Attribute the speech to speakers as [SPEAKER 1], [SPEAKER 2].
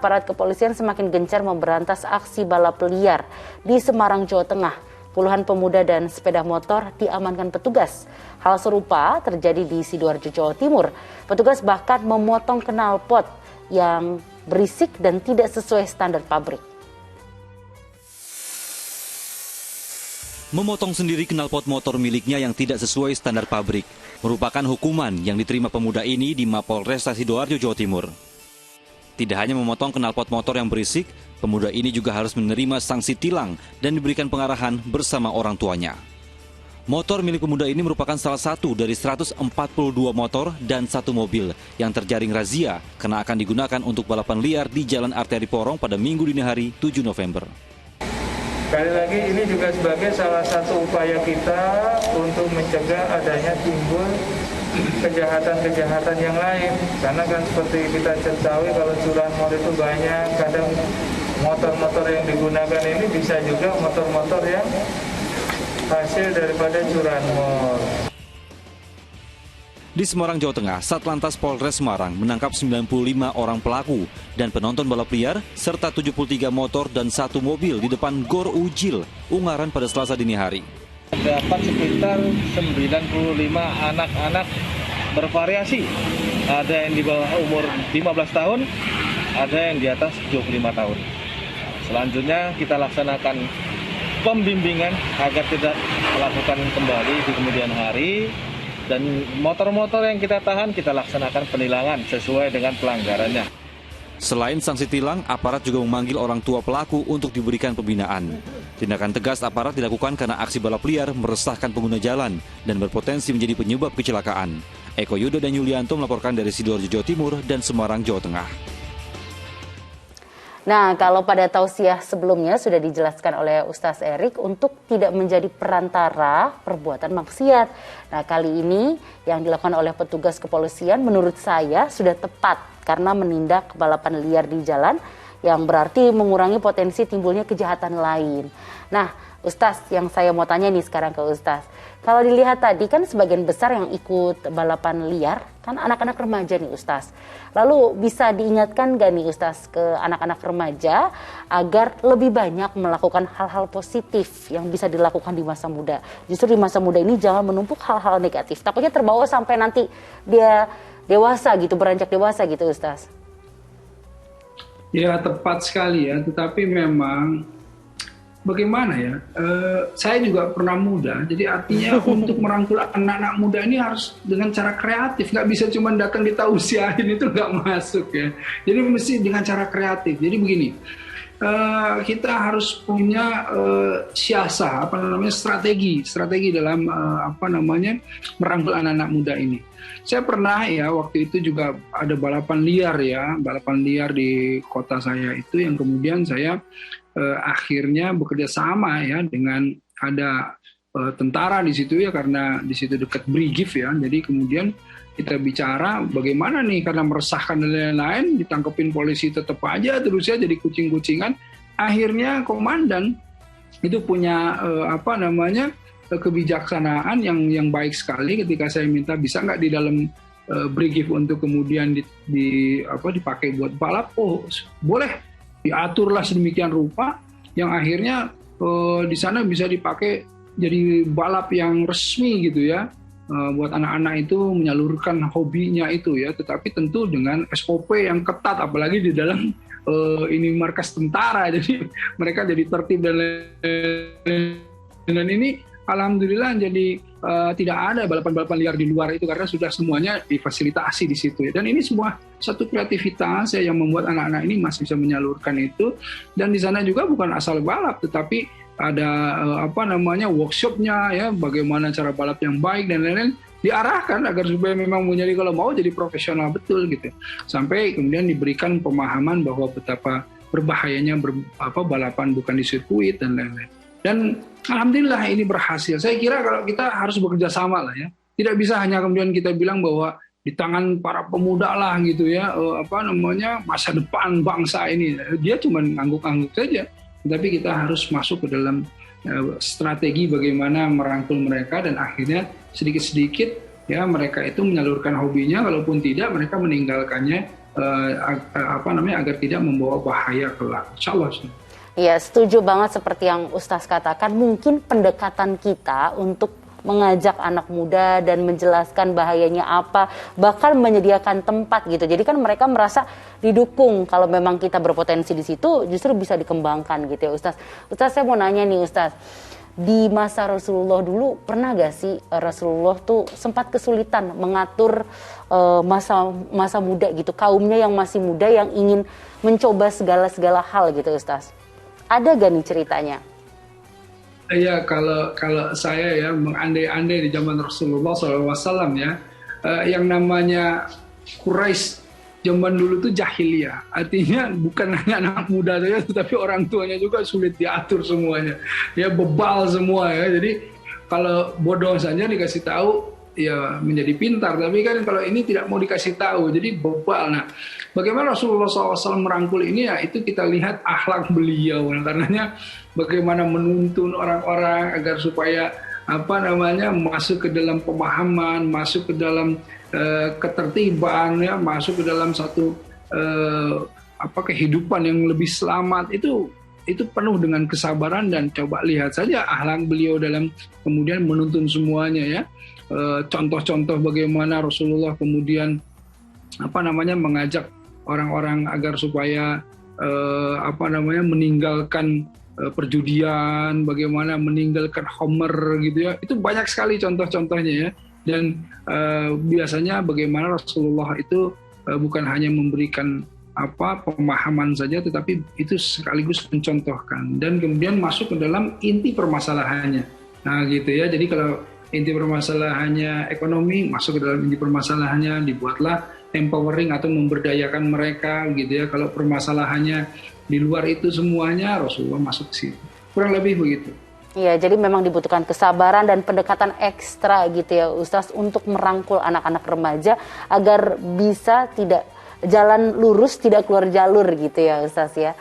[SPEAKER 1] aparat kepolisian semakin gencar memberantas aksi balap liar di Semarang, Jawa Tengah. Puluhan pemuda dan sepeda motor diamankan petugas. Hal serupa terjadi di Sidoarjo, Jawa Timur. Petugas bahkan memotong knalpot yang berisik dan tidak sesuai standar pabrik.
[SPEAKER 2] Memotong sendiri knalpot motor miliknya yang tidak sesuai standar pabrik merupakan hukuman yang diterima pemuda ini di Mapolresta Sidoarjo, Jawa Timur. Tidak hanya memotong knalpot motor yang berisik, pemuda ini juga harus menerima sanksi tilang dan diberikan pengarahan bersama orang tuanya. Motor milik pemuda ini merupakan salah satu dari 142 motor dan satu mobil yang terjaring razia karena akan digunakan untuk balapan liar di Jalan Arteri Porong pada Minggu dini hari 7 November.
[SPEAKER 3] Sekali lagi ini juga sebagai salah satu upaya kita untuk mencegah adanya timbul kejahatan-kejahatan yang lain. Karena kan seperti kita ketahui kalau curanmor itu banyak, kadang motor-motor yang digunakan ini bisa juga motor-motor yang hasil daripada curanmor.
[SPEAKER 2] Di Semarang, Jawa Tengah, Satlantas Polres Semarang menangkap 95 orang pelaku dan penonton balap liar serta 73 motor dan satu mobil di depan Gor Ujil, Ungaran pada Selasa dini hari.
[SPEAKER 4] Dapat sekitar 95 anak-anak bervariasi. Ada yang di bawah umur 15 tahun, ada yang di atas 25 tahun. Selanjutnya kita laksanakan pembimbingan agar tidak melakukan kembali di kemudian hari. Dan motor-motor yang kita tahan, kita laksanakan penilangan sesuai dengan pelanggarannya.
[SPEAKER 2] Selain sanksi tilang, aparat juga memanggil orang tua pelaku untuk diberikan pembinaan. Tindakan tegas aparat dilakukan karena aksi balap liar meresahkan pengguna jalan dan berpotensi menjadi penyebab kecelakaan. Eko Yudo dan Yulianto melaporkan dari Sidoarjo, Jawa Timur dan Semarang, Jawa Tengah.
[SPEAKER 1] Nah, kalau pada tausiah sebelumnya sudah dijelaskan oleh Ustaz Erik untuk tidak menjadi perantara perbuatan maksiat. Nah, kali ini yang dilakukan oleh petugas kepolisian menurut saya sudah tepat karena menindak balapan liar di jalan yang berarti mengurangi potensi timbulnya kejahatan lain. Nah, Ustaz, yang saya mau tanya nih sekarang ke Ustaz. Kalau dilihat tadi kan sebagian besar yang ikut balapan liar kan anak-anak remaja nih Ustaz. Lalu bisa diingatkan gak nih Ustaz ke anak-anak remaja agar lebih banyak melakukan hal-hal positif yang bisa dilakukan di masa muda. Justru di masa muda ini jangan menumpuk hal-hal negatif. Takutnya terbawa sampai nanti dia dewasa gitu, beranjak dewasa gitu Ustaz.
[SPEAKER 5] Ya tepat sekali ya, tetapi memang bagaimana ya, saya juga pernah muda, jadi artinya untuk merangkul anak-anak muda ini harus dengan cara kreatif, nggak bisa cuma datang ditausiahin, itu nggak masuk ya. Jadi mesti dengan cara kreatif. Jadi begini, kita harus punya siasah, strategi dalam merangkul anak-anak muda ini. Saya pernah ya waktu itu juga ada balapan liar di kota saya itu yang kemudian saya akhirnya bekerja sama ya dengan ada tentara di situ ya, karena di situ dekat Brigif ya. Jadi kemudian kita bicara bagaimana nih, karena meresahkan dan lain-lain, ditangkepin polisi tetap aja terus ya jadi kucing-kucingan. Akhirnya komandan itu punya kebijaksanaan yang baik sekali ketika saya minta bisa nggak di dalam Brigif untuk kemudian dipakai buat balap. Oh boleh, diaturlah sedemikian rupa yang akhirnya di sana bisa dipakai jadi balap yang resmi gitu ya, buat anak-anak itu menyalurkan hobinya itu ya, tetapi tentu dengan SOP yang ketat, apalagi di dalam ini markas tentara, jadi mereka jadi tertib dan ini alhamdulillah jadi tidak ada balapan-balapan liar di luar itu karena sudah semuanya difasilitasi di situ ya. Dan ini semua satu kreativitas ya yang membuat anak-anak ini masih bisa menyalurkan itu. Dan di sana juga bukan asal balap, tetapi ada workshopnya ya, bagaimana cara balap yang baik dan lain-lain, diarahkan agar supaya memang menjadi kalau mau jadi profesional betul gitu. Sampai kemudian diberikan pemahaman bahwa betapa berbahayanya balapan bukan di sirkuit dan lain-lain. Dan alhamdulillah ini berhasil. Saya kira kalau kita harus bekerja sama lah ya. Tidak bisa hanya kemudian kita bilang bahwa di tangan para pemuda lah gitu ya, masa depan bangsa ini. Dia cuma ngangguk-ngangguk saja. Tapi kita harus masuk ke dalam strategi bagaimana merangkul mereka dan akhirnya sedikit-sedikit ya mereka itu menyalurkan hobinya, walaupun tidak mereka meninggalkannya agar tidak membawa bahaya kelak. Insya Allah.
[SPEAKER 1] Iya, setuju banget seperti yang Ustaz katakan. Mungkin pendekatan kita untuk mengajak anak muda dan menjelaskan bahayanya apa, bahkan menyediakan tempat gitu. Jadi kan mereka merasa didukung kalau memang kita berpotensi di situ, justru bisa dikembangkan gitu ya Ustaz. Ustaz, saya mau nanya nih Ustaz, di masa Rasulullah dulu pernah gak sih Rasulullah tuh sempat kesulitan mengatur masa muda gitu, kaumnya yang masih muda yang ingin mencoba segala hal gitu Ustaz? Ada gak nih ceritanya?
[SPEAKER 5] Ya, kalau saya ya mengandai-andai di zaman Rasulullah SAW ya, yang namanya Quraisy zaman dulu tuh jahiliyah, artinya bukan hanya anak muda saja, tetapi orang tuanya juga sulit diatur semuanya, ya bebal semua ya. Jadi kalau bodoh saja dikasih tahu ya menjadi pintar, tapi kan kalau ini tidak mau dikasih tahu, jadi bebal. Nah, bagaimana Rasulullah SAW merangkul ini ya, itu kita lihat akhlak beliau. Nah, karenanya bagaimana menuntun orang-orang agar supaya masuk ke dalam pemahaman, masuk ke dalam ketertiban, ya, masuk ke dalam satu kehidupan yang lebih selamat. Itu penuh dengan kesabaran, dan coba lihat saja akhlak beliau dalam kemudian menuntun semuanya ya. Contoh-contoh bagaimana Rasulullah kemudian mengajak orang-orang agar supaya meninggalkan perjudian, bagaimana meninggalkan homer gitu ya. Itu banyak sekali contoh-contohnya ya. Dan biasanya bagaimana Rasulullah itu bukan hanya memberikan pemahaman saja, tetapi itu sekaligus mencontohkan dan kemudian masuk ke dalam inti permasalahannya. Nah gitu ya. Jadi kalau inti permasalahannya ekonomi, masuk ke dalam inti permasalahannya, dibuatlah empowering atau memberdayakan mereka gitu ya. Kalau permasalahannya di luar itu semuanya, Rasulullah masuk ke situ. Kurang lebih begitu.
[SPEAKER 1] Iya, jadi memang dibutuhkan kesabaran dan pendekatan ekstra gitu ya Ustaz untuk merangkul anak-anak remaja agar bisa tidak jalan lurus, tidak keluar jalur gitu ya Ustaz ya.